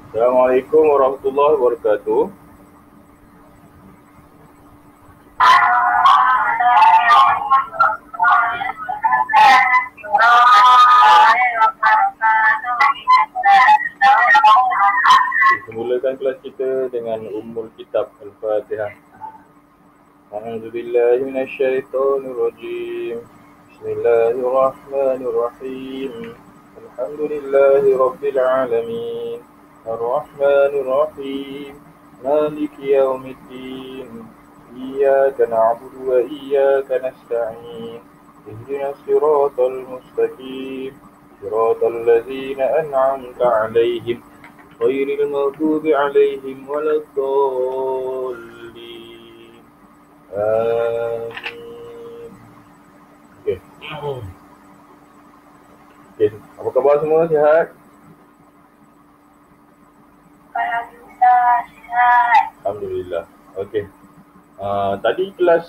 Assalamualaikum warahmatullahi wabarakatuh. Kita mulakan kelas kita dengan Ummul Kitab Al-Fatihah. A'udzubillahi minasyaitonirrajim. Bismillahirrahmanirrahim. Alhamdulillahi rabbil alamin. Ar-Rahmanir-Rahim. Maliki yaumiddin. Iyyaka na'budu wa iyyaka nasta'in. Ihdinas siratal mustaqim. Siratal ladzina an'amta 'alaihim ghairil maghdubi 'alaihim waladdallin. Amin. Okey. Okey, apa khabar semua? Sihat? Alhamdulillah. Okey. Tadi kelas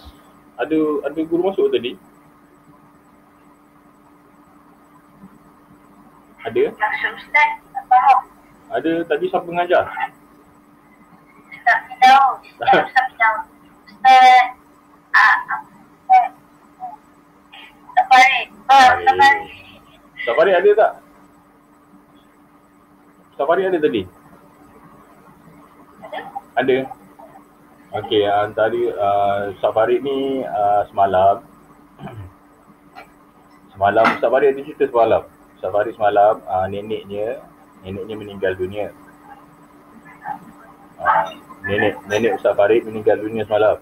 ada guru masuk tadi? Ada? Masuk Ustaz, tak faham. Ada tadi siapa mengajar? Tak tahu. Ustaz tahu. Ustaz tak baik. Ustaz Farid ada tak? Ustaz Farid ada tadi? Ada. Okey, tadi Ustaz Farid ni semalam Ustaz Farid ada cerita semalam. Ustaz Farid semalam neneknya meninggal dunia. Nenek Ustaz Farid meninggal dunia semalam.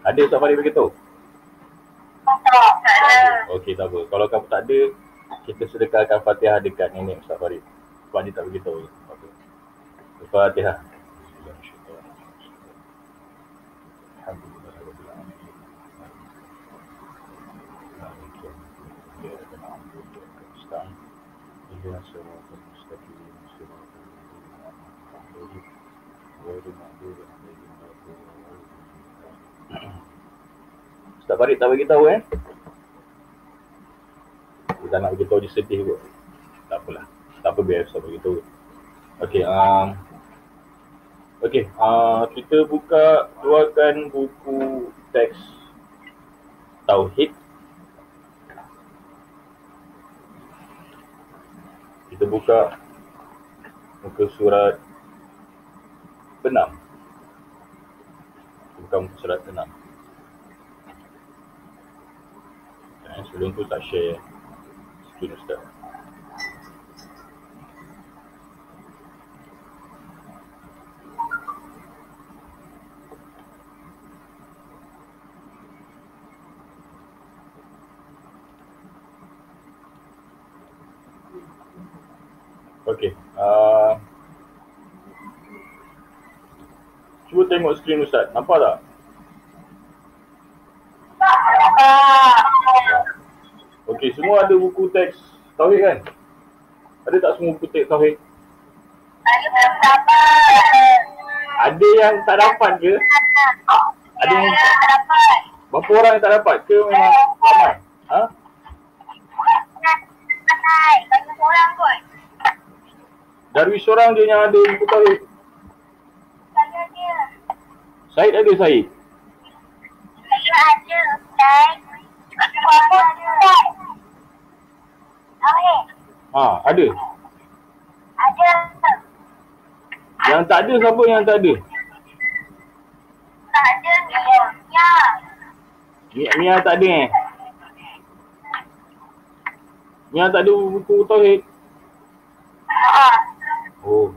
Ada Ustaz Farid beritahu? Tak ada. Okey, tak apa. Kalau kamu tak ada, kita sedekahkan Fatihah dekat nenek Ustaz Farid. Sebab dia tak beritahu. Okay. Fatihah. Ustaz Farid tak beritahu Kita nak beritahu dia sedih kot. Tak apalah. Tak apa, biar Ustaz beritahu. Okey, kita keluarkan buku teks Tauhid. Kita buka muka surat 6. Buka muka surat 6. Sebelum tu tak share screen Ustaz. Okey. Cuba tengok skrin Ustaz. Nampak tak? Okey, semua ada buku teks tauhid kan? Ada tak semua buku teks tauhid? Saya belum dapat. Ada yang tak dapat ke? Ada yang Tak dapat. berapa orang yang tak dapat ke memang ramai? Ha? Hai, banyak orang kot. Darwis seorang je yang ada buku tauhid. Saya dia. Syed ada Syed. Saya ada, Ustaz. Apa Ustaz? Okey, Ha, ada. ada. Yang tak ada siapa yang tak ada? Tak ada Mia. Mia tak ada eh? Mia tak ada buku tauhid. Oh.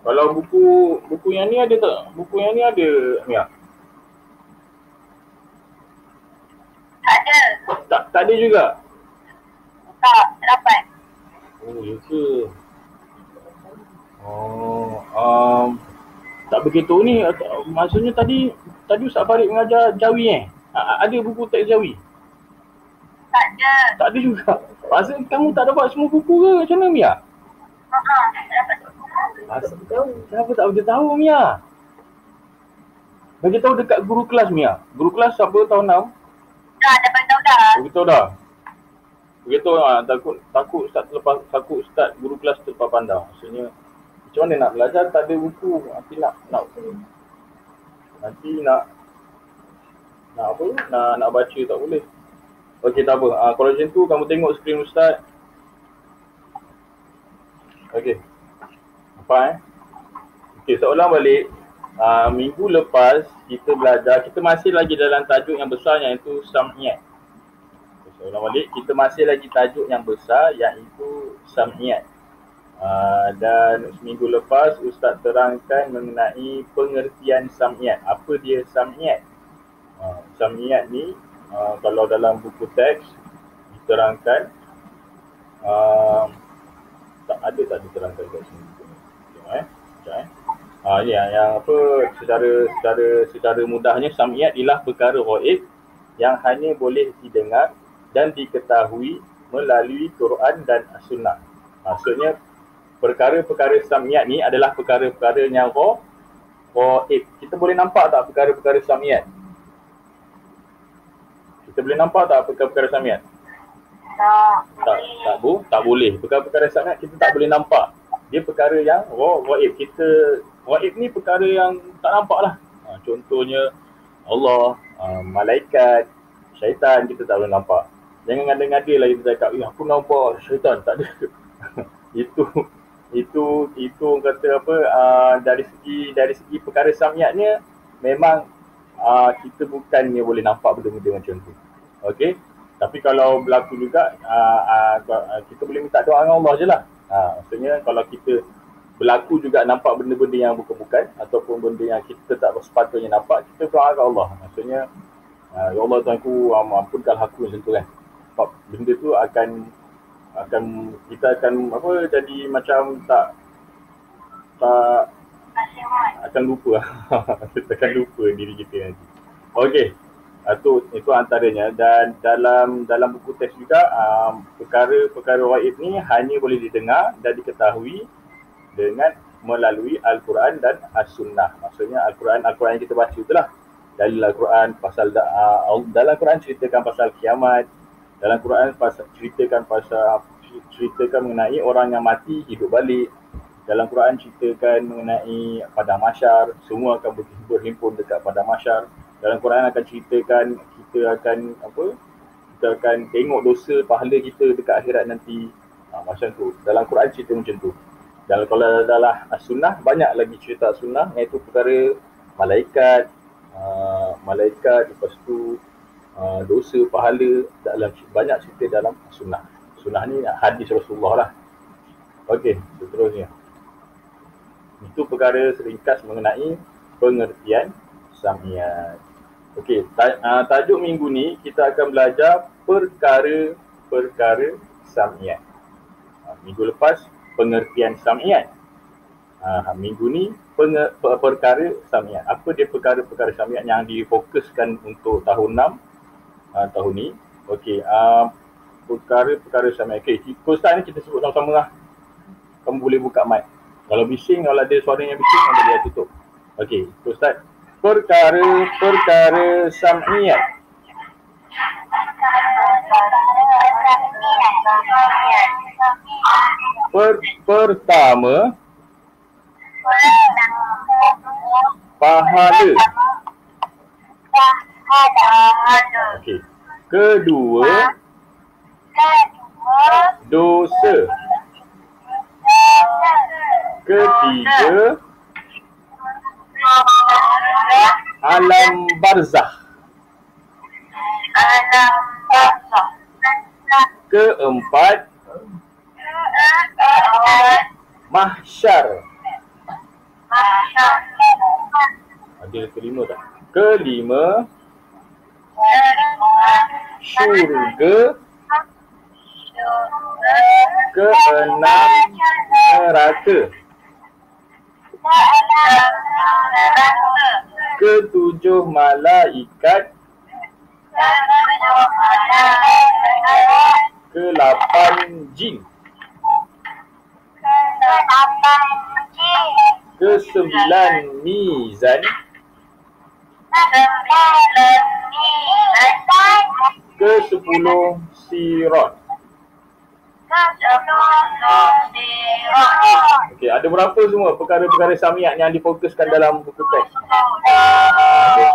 Kalau buku yang ni ada tak? Buku yang ni ada Mia? Tak ada. Tak ada juga. Tak dapat. Oh, ya ke? Oh, tak begitu ni. Maksudnya tadi Ustaz Farid mengajar Jawi eh? Ada buku teks Jawi? Tak ada. Tak ada juga. Maksudnya kamu tak dapat semua buku ke? Macam mana Mia? Tak dapat. Asal kau kenapa tak beritahu Mia? Bagi tahu dekat guru kelas Mia. Guru kelas siapa tahun 6? Dah dapat tahu dah. Beritahu dah. Beritahu takut Ustaz terlepas, takut Ustaz guru kelas terlepas pandang. Maksudnya macam mana nak belajar tak ada buku. Nanti nak baca tak boleh. Okey, tak apa. Kalau macam tu kamu tengok skrin Ustaz. Okey. Apa Okey, soalan balik. Minggu lepas kita belajar, kita masih lagi dalam tajuk yang besar iaitu sam'iyat. Soalan balik, kita masih lagi tajuk yang besar iaitu sam'iyat. Dan seminggu lepas Ustaz terangkan mengenai pengertian sam'iyat. Apa dia sam'iyat? Sam'iyat ni kalau dalam buku teks diterangkan tak diterangkan kat sini. Tengok yang apa secara mudahnya sam'iyat ialah perkara ghaib yang hanya boleh didengar dan diketahui melalui Quran dan Sunnah. Maksudnya perkara-perkara sam'iyat ni adalah perkara-perkara yang ghaib. Kita boleh nampak tak perkara-perkara sam'iyat? Kita boleh nampak tak perkara-perkara sam'iyat? Tak boleh. Perkara-perkara sam'iyat kita tak boleh nampak. Dia perkara yang ghaib. Ghaib ni perkara yang tak nampak lah. Contohnya Allah, malaikat, syaitan kita tak boleh nampak. Jangan ngada-ngada lah kita cakap, aku nampak syaitan. Tak ada. Itu kata apa, dari segi perkara sam'iyatnya memang kita bukannya boleh nampak benda-benda macam tu. Okey. Tapi kalau berlaku juga kita boleh minta doa dengan Allah je lah. Maksudnya kalau kita berlaku juga nampak benda-benda yang bukan-bukan ataupun benda yang kita tak sepatutnya nampak, kita doa ke Allah. Maksudnya ya Allah Tuhanku, ampunkanlah aku macam tu kan. Sebab benda tu akan kita akan jadi macam tak akan lupa. Kita akan lupa diri kita nanti. Okey. Itu antaranya. Dan dalam buku teks juga perkara-perkara ghaib ni hanya boleh didengar dan diketahui dengan melalui Al-Quran dan As-Sunnah. Maksudnya Al-Quran yang kita baca itulah. Dalil Al-Quran pasal dalam Quran ceritakan pasal kiamat. Dalam Quran ceritakan mengenai orang yang mati hidup balik. Dalam Quran ceritakan mengenai padang mahsyar, semua akan berhimpun dekat padang mahsyar. Dalam Quran akan ceritakan kita akan tengok dosa pahala kita dekat akhirat nanti. Macam tu. Dalam Quran cerita macam tu. Dan kalau dalam As-Sunnah banyak lagi cerita As-Sunnah, iaitu perkara malaikat, lepas tu dosa, pahala, banyak cerita dalam As-Sunnah. Sunnah ni hadis Rasulullah lah. Okey, seterusnya. Itu perkara seringkas mengenai pengertian sam'iyat. Okey, tajuk minggu ni kita akan belajar perkara-perkara sam'iyat. Minggu lepas pengertian sam'iyat. Minggu ni perkara sam'iyat. Apa dia perkara-perkara sam'iyat yang difokuskan untuk tahun 6 tahun ni? Okey, perkara-perkara samiat. Okey, Ustaz ni kita sebut sama-sama lah. Kamu boleh buka mic. Kalau bising, kalau ada suara yang bising, ada dia tutup. Okey, Ustaz. Perkara-perkara samiat. Pertama, pahala. Okey. Kedua, dosa. Ketiga, alam barzah. Keempat, mahsyar. Ada kelima tak? Kelima, syurga. Keenam, neraka. Ketujuh, malaikat. Kelapan, jin. Kesembilan, mizan. Kesepuluh, sirat. Okey, ada berapa semua perkara-perkara samiat yang difokuskan dalam buku teks? Ada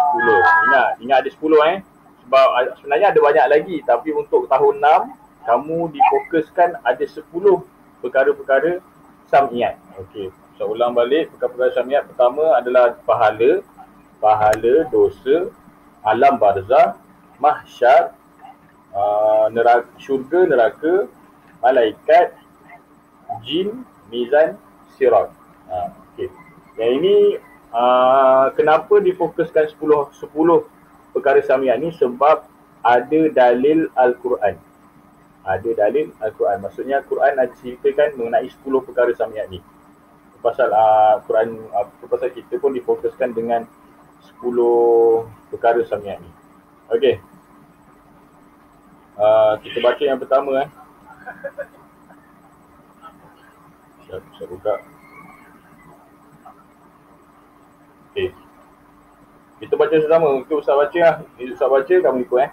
10. Ingat ada 10 Sebab sebenarnya ada banyak lagi, tapi untuk tahun 6 kamu difokuskan ada 10 perkara-perkara samiat. Okey, saya ulang balik. Perkara-perkara samiat pertama adalah pahala, dosa, alam barzah, mahsyar, neraka, syurga, neraka, malaikat, jin, mizan, sirat. Okay. Yang ini kenapa difokuskan 10 perkara samiat ni? Sebab ada dalil Al-Quran. Ada dalil Al-Quran. Maksudnya Quran ada ceritakan mengenai 10 perkara samiat ni. Pasal Quran, pasal kita pun difokuskan dengan 10 perkara samiat ni. Okey. Kita baca yang pertama Saya buka. Okey. Kita baca sama. Kita Ustaz baca lah. Ustaz baca, kamu ikut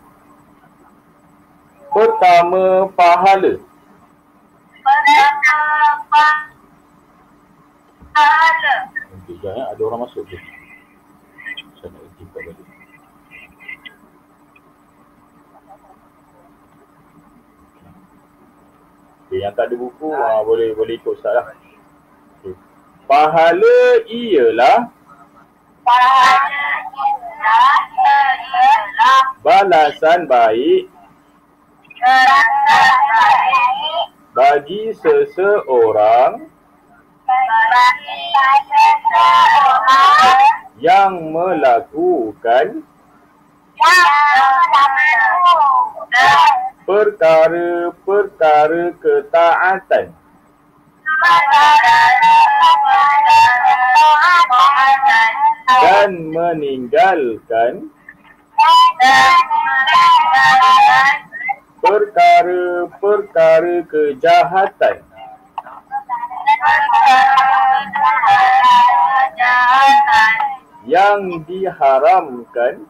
Pertama, pahala. Okey, jangan ada orang masuk je. Saya nak buka balik. Okay, yang tak ada buku boleh ikut Ustaz lah. Okay. Pahala ialah balasan baik bagi seseorang yang melakukan perkara-perkara ketaatan dan meninggalkan perkara-perkara kejahatan. Yang diharamkan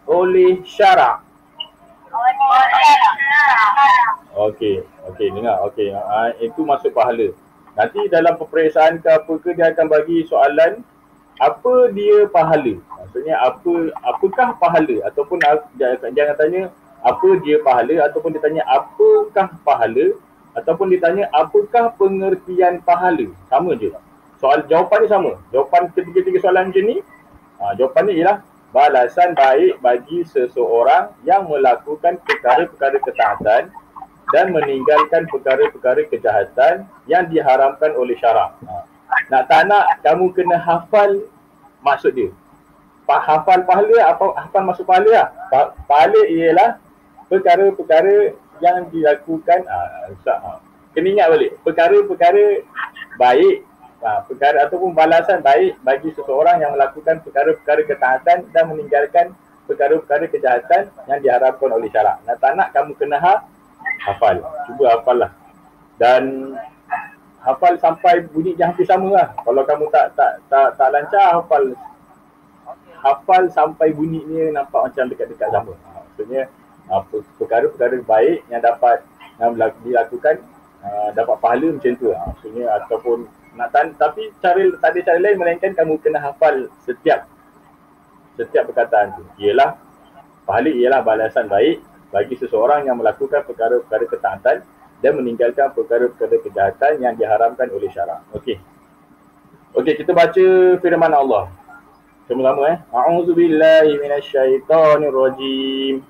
oleh syarak. Okey, dengar. Okey, itu masuk pahala. Nanti dalam peperiksaan ke apa ke dia akan bagi soalan apa dia pahala. Maksudnya apakah pahala, ataupun jangan tanya apa dia pahala, ataupun dia tanya apakah pahala, ataupun dia tanya apakah pengertian pahala. Sama je. Jawapan ni sama. Jawapan ketiga-tiga soalan macam ni, jawapannya ialah balasan baik bagi seseorang yang melakukan perkara-perkara ketaatan dan meninggalkan perkara-perkara kejahatan yang diharamkan oleh syarak. Nak tak nak, kamu kena hafal maksud dia. Hafal pahala, hafal maksud pahala lah. Pahala ialah perkara-perkara yang dilakukan, kena ingat balik, perkara-perkara baik, perkara ataupun balasan baik bagi seseorang yang melakukan perkara-perkara ketaatan dan meninggalkan perkara-perkara kejahatan yang diharapkan oleh syarak. Tak nak kamu kena hafal. Cuba hafal lah. Dan hafal sampai bunyi yang hampir sama lah. Kalau kamu tak lancar, hafal sampai bunyinya nampak macam dekat-dekat sama. Maksudnya perkara-perkara baik yang dapat dilakukan dapat pahala macam tu. Maksudnya ataupun tapi tak ada cara lain melainkan kamu kena hafal setiap perkataan tu. Pahala ialah balasan baik bagi seseorang yang melakukan perkara-perkara ketaatan dan meninggalkan perkara-perkara kejahatan yang diharamkan oleh syarak. Okey, kita baca firman Allah. Sama-sama A'udzubillahi minasyaitonirrajim.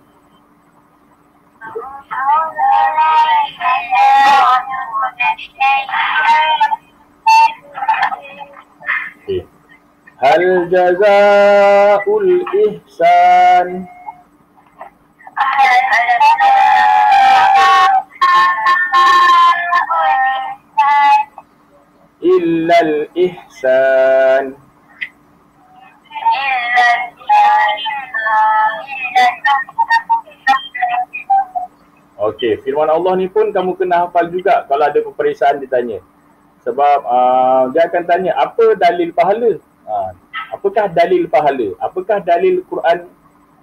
Okay. Hal jazaa'ul ihsan illal ihsan. Okey, firman Allah ni pun kamu kena hafal juga kalau ada peperiksaan ditanya. Sebab dia akan tanya apa dalil pahala? Apakah dalil pahala? Apakah dalil Quran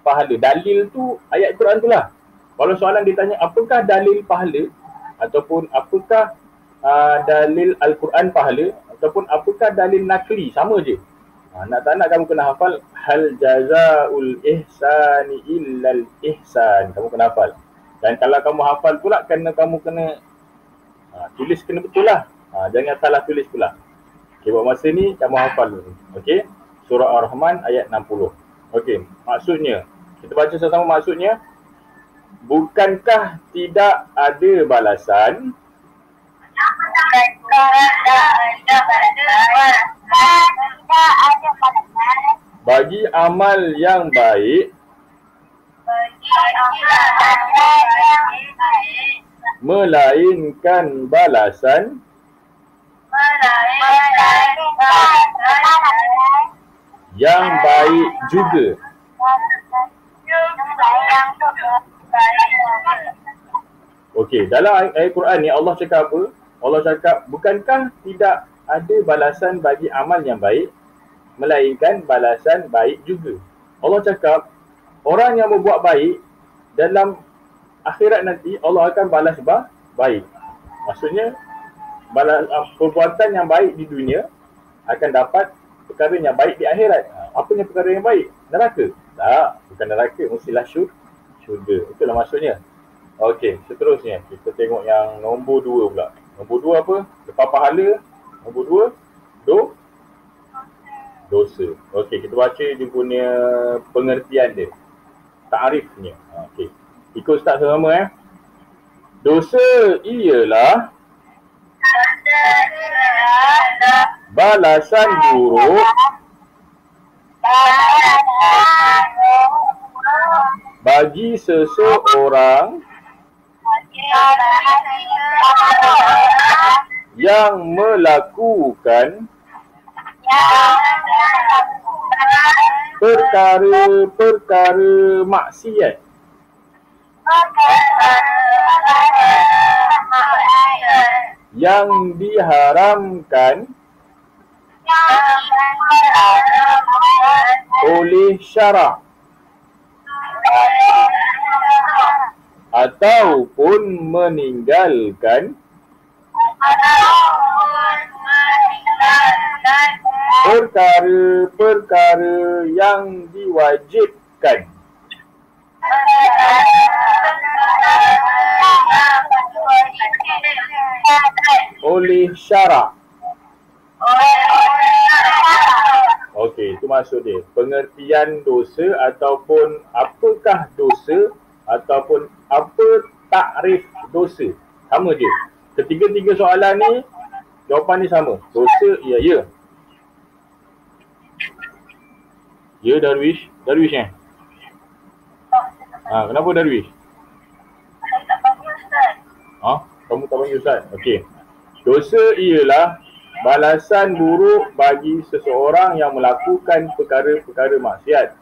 pahala? Dalil tu ayat Quran tu lah. Kalau soalan ditanya apakah dalil pahala ataupun apakah dalil Al-Quran pahala ataupun apakah dalil nakli, sama je. Nak tak nak kamu kena hafal hal jazaul ihsani illal ihsan. Kamu kena hafal. Dan kalau kamu hafal pula kamu kena tulis kena betul lah. Jangan salah tulis pula. Okay, buat masa ni kamu hafal dulu. Okey. Surah Ar-Rahman ayat 60. Okey, maksudnya kita baca sama-sama maksudnya. Bukankah tidak ada balasan bagi amal yang baik melainkan balasan yang baik juga. Okey, dalam ayat Quran ni Allah cakap apa? Allah cakap bukankah tidak ada balasan bagi amal yang baik melainkan balasan baik juga. Allah cakap orang yang berbuat baik dalam akhirat nanti Allah akan balas baik. Maksudnya perbuatan yang baik di dunia akan dapat perkara yang baik di akhirat. Apa yang perkara yang baik? Neraka? Tak, bukan neraka, mestilah syurga. Itulah maksudnya. Okey, seterusnya kita tengok yang nombor 2 pula. Nombor 2 apa? Lepas pahala. Nombor 2 dosa. Okey, kita baca dia punya pengertian dia. Ta'rifnya. Okey. Ikut start sama Dosa ialah balasan buruk bagi seseorang yang melakukan perkara-perkara maksiat yang diharamkan oleh syarak ataupun meninggalkan perkara-perkara yang diwajibkan oleh syarak. Okey, itu maksud dia. Pengertian dosa ataupun apakah dosa ataupun apa takrif dosa. Sama je. Ketiga-tiga soalan ni jawapan ni sama. Dosa ya. Ya Darwish? Darwish kenapa Darwish? Kamu tak panggil Ustaz? Okey. Dosa ialah balasan buruk bagi seseorang yang melakukan perkara-perkara maksiat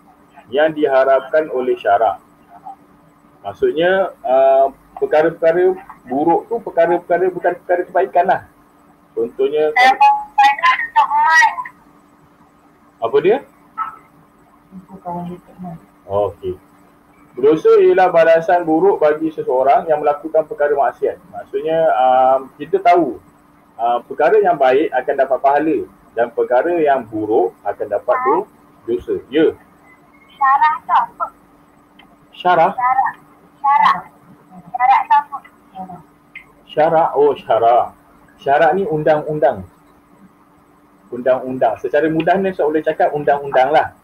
yang diharapkan oleh syarak. Maksudnya perkara-perkara buruk tu perkara-perkara bukan perkara kebaikan lah. Contohnya apa dia? Okey. Berdosa ialah balasan buruk bagi seseorang yang melakukan perkara maksiat. Maksudnya kita tahu perkara yang baik akan dapat pahala dan perkara yang buruk akan dapat dosa. Ya. Syarah tu apa? Syarah? Syarah tu apa? Syarak, oh syarak. Syarak ni undang-undang. Undang-undang. Secara mudahnya saya boleh cakap undang-undang lah.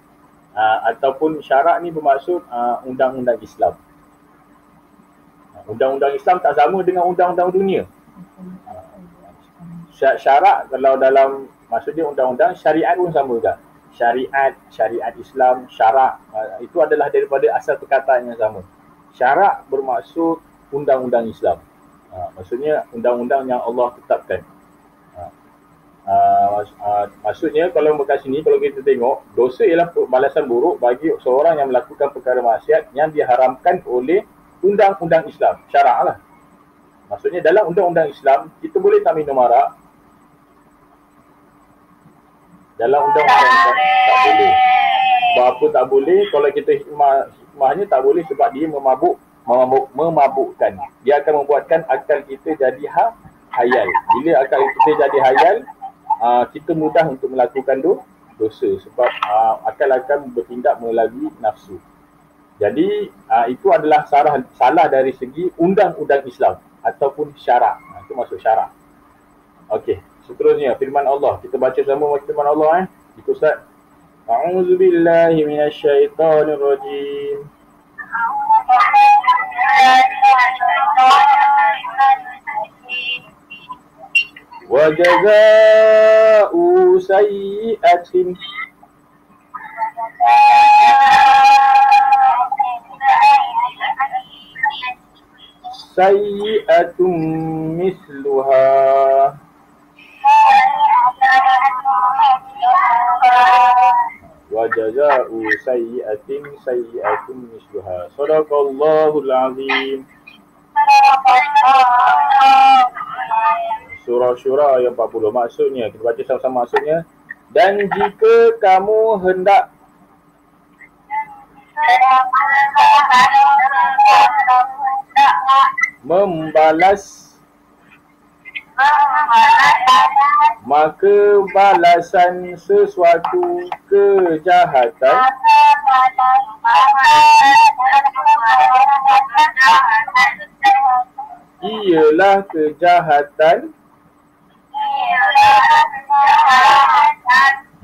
Ataupun syarak ni bermaksud undang-undang Islam. Undang-undang Islam tak sama dengan undang-undang dunia. Syarak kalau dalam maksudnya undang-undang, syariat pun sama juga. Syariat Islam, syarak itu adalah daripada asal perkataan yang sama. Syarak bermaksud undang-undang Islam. Maksudnya undang-undang yang Allah tetapkan. Maksudnya kalau kat sini kalau kita tengok, dosa ialah balasan buruk bagi seorang yang melakukan perkara maksiat yang diharamkan oleh undang-undang Islam, syarak lah. Maksudnya dalam undang-undang Islam kita boleh tak minum arak? Dalam undang-undang Islam tak boleh. Sebab apa tak boleh? Kalau kita hikmahnya tak boleh sebab dia memabukkan. Dia akan membuatkan akal kita jadi hayal. Bila akal kita jadi hayal, kita mudah untuk melakukan dosa sebab akal akan bertindak melalui nafsu. Jadi itu adalah salah dari segi undang-undang Islam ataupun syarak. Itu masuk syarak. Okey, seterusnya firman Allah. Kita baca sama firman Allah Ikut Ustaz. A'udzubillahi minasyaitonirrajim. Wa jazaa'u sayyi'atin sayyi'atun misluha wa jazaa'u sayyi'atin misluha. Shadaqallahul azim. Surah Syura ayat 40. Maksudnya, kita baca sama-sama maksudnya. Dan jika kamu hendak membalas, maka balasan sesuatu kejahatan ialah kejahatan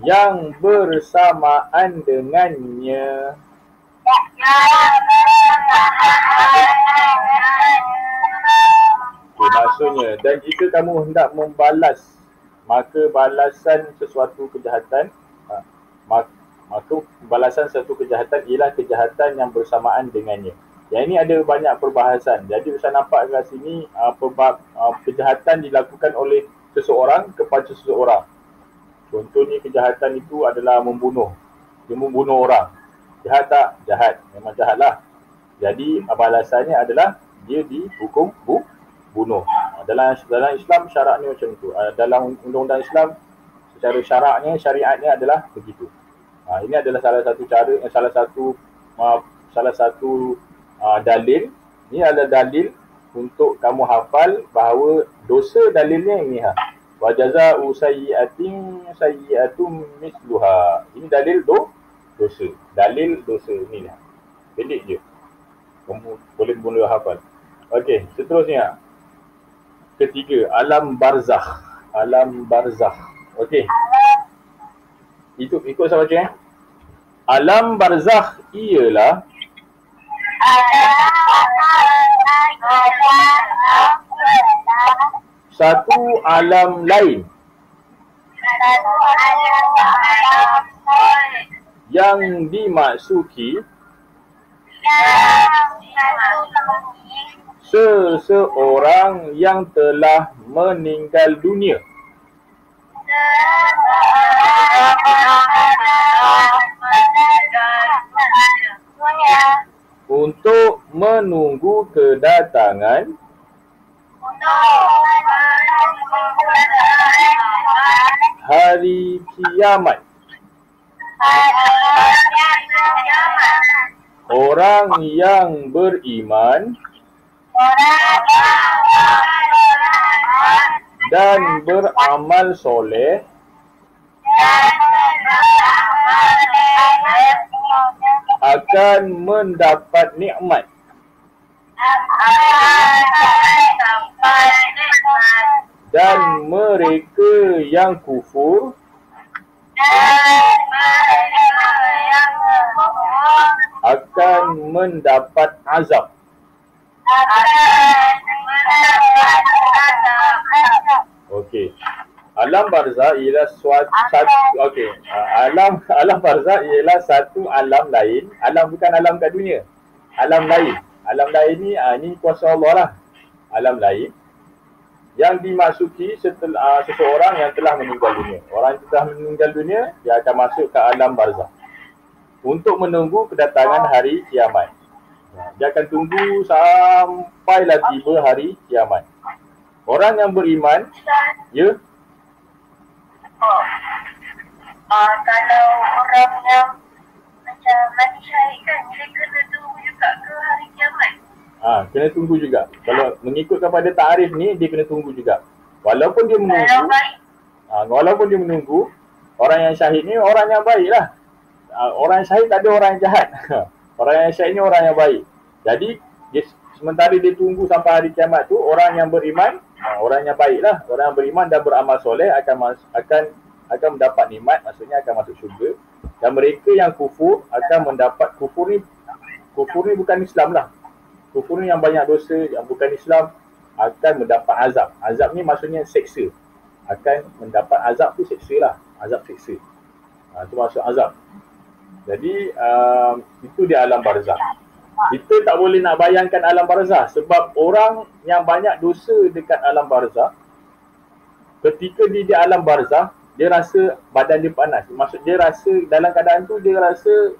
yang bersamaan dengannya. Maksudnya, dan jika kamu hendak membalas, maka balasan sesuatu kejahatan, maka balasan sesuatu kejahatan ialah kejahatan yang bersamaan dengannya. Yang ini ada banyak perbahasan. Jadi Ustaz nampak kat sini kejahatan dilakukan oleh seseorang kepada seseorang. Contohnya kejahatan itu adalah membunuh. Dia membunuh orang. Jahat tak? Jahat. Memang jahat lah. Jadi balasannya adalah dia dihukum bunuh. Dalam Islam syaraknya macam itu. Dalam undang-undang Islam secara syaraknya, syariatnya adalah begitu. Ini adalah salah satu cara, salah satu dalil. Ini adalah dalil untuk kamu hafal bahawa dosa dalilnya ini wa jazaa'u sayyi'atum misluha. Ini dalil dosa. Dalil dosa ni lah. Pendek je. Kamu boleh hafal. Okey, seterusnya. Ketiga, alam barzakh. Alam barzakh. Okey. Itu ikut saya baca Alam barzakh ialah satu alam lain yang dimasuki seseorang yang telah meninggal dunia. menunggu kedatangan hari kiamat. Orang yang beriman dan beramal soleh akan mendapat nikmat. Dan mereka yang kufur akan mendapat azab. Okey. Alam barzah ialah alam barzah ialah satu alam lain. Alam bukan alam kat dunia. Alam lain. Alam lain ni ni kuasa Allah lah. Alam lain yang dimasuki setelah seseorang yang telah meninggal dunia. Orang yang telah meninggal dunia, dia akan masuk ke alam barzah untuk menunggu kedatangan hari kiamat. Dia akan tunggu sampailah tiba hari kiamat. Orang yang beriman, ya. Kalau orang yang macam mati syahid kan, dia kena tunggu juga ke hari kiamat. Kena tunggu juga. Kalau mengikut kepada takrif ni, dia kena tunggu juga. Walaupun dia menunggu, orang yang syahid ni orang yang baik lah. Orang yang syahid tak ada orang yang jahat. Orang yang syahid ni orang yang baik. Jadi, sementara dia tunggu sampai hari kiamat tu, orang yang beriman, orang yang baik lah. Orang yang beriman dan beramal soleh akan mendapat nikmat, maksudnya akan masuk syurga. Dan mereka yang kufur akan mendapat, kufur ni bukan Islam lah. Kufur ni yang banyak dosa, yang bukan Islam, akan mendapat azab. Azab ni maksudnya seksa. Akan mendapat azab tu seksa lah. Azab seksa. Itu maksud azab. Jadi, itu di alam barzah. Kita tak boleh nak bayangkan alam barzah sebab orang yang banyak dosa dekat alam barzah, ketika dia di alam barzah, dia rasa badan dia panas. Maksud dia rasa dalam keadaan tu dia rasa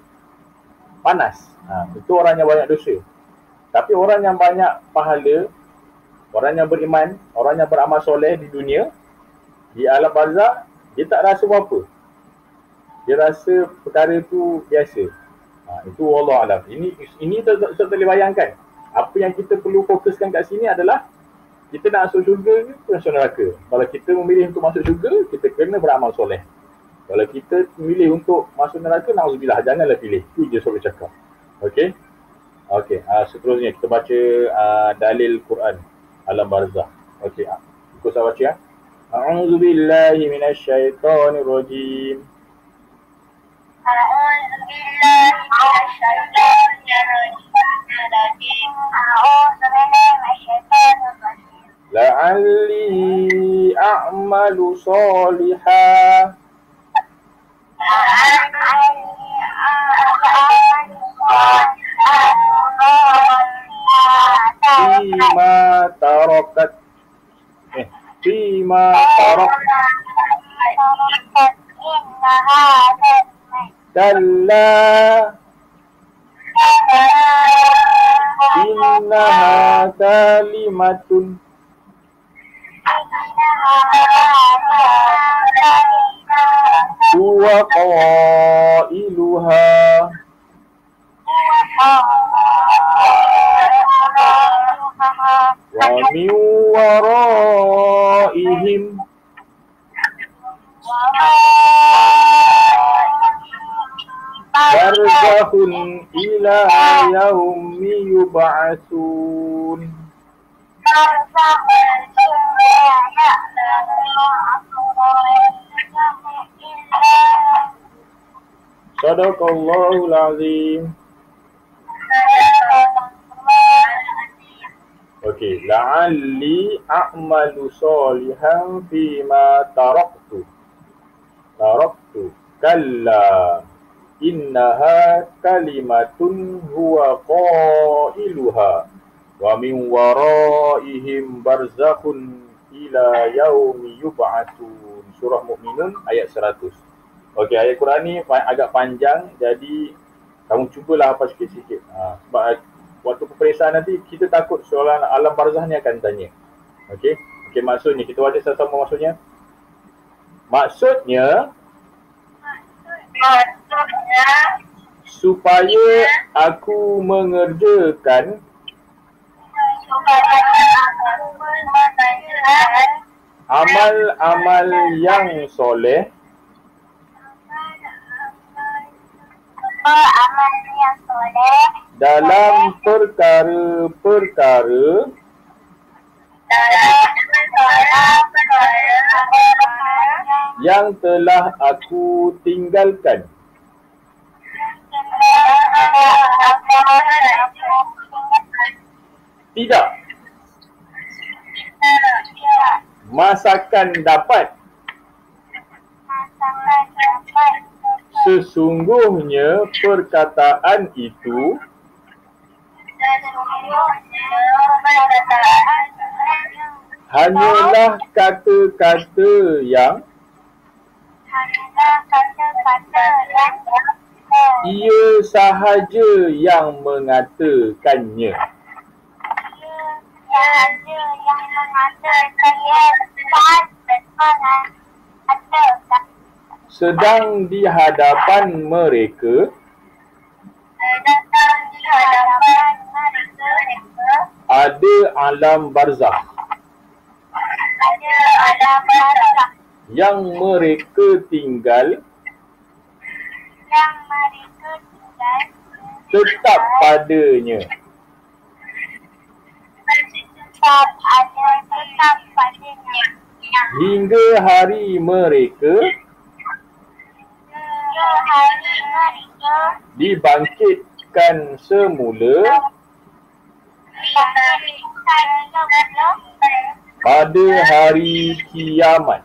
panas. Itu orang yang banyak dosa. Tapi orang yang banyak pahala, orang yang beriman, orang yang beramal soleh di dunia, di alam barzah, dia tak rasa apa-apa. Dia rasa perkara tu biasa. Itu wallahu alam. Ini tak boleh bayangkan. Apa yang kita perlu fokuskan kat sini adalah kita nak masuk syurga ke masuk neraka. Kalau kita memilih untuk masuk syurga, kita kena beramal soleh. Kalau kita memilih untuk masuk neraka, na'udzubillah, janganlah pilih. Itu je saya cakap. Okey? Okey, seterusnya kita baca dalil Quran alam barzah. Okey, ikut saya baca ya. A'udzubillahi minasyaitonirrajim. La'alli a'malu salihah Fima tarakat Kalla innaha kalimatun huwa qailuha wa min waraihim barzakhun ila yaumi yub'atsun. Sadaqallahul azim. Okey, la'alli a'malu salihan fima taraktu. Kalla innaha kalimatun huwa qailuha wa min waraihim barzakhun ila yaumi yub'atsun. Surah Mukminun ayat 100. Okey, ayat Quran ni agak panjang, jadi kamu cubalah hafal sikit-sikit. Sebab waktu peperiksaan nanti kita takut soalan alam barzah ni akan tanya. Okey. Okey, maksudnya kita baca sama-sama maksudnya. Maksudnya supaya aku mengerjakan amal-amal yang soleh dalam perkara-perkara yang telah aku tinggalkan. Tidak. Masakan dapat. Sesungguhnya perkataan itu hanyalah kata-kata yang ia sahaja yang mengatakannya. Sedang di hadapan mereka ada alam barzakh yang mereka tinggal tetap padanya hingga hari mereka dibangkitkan semula pada hari kiamat.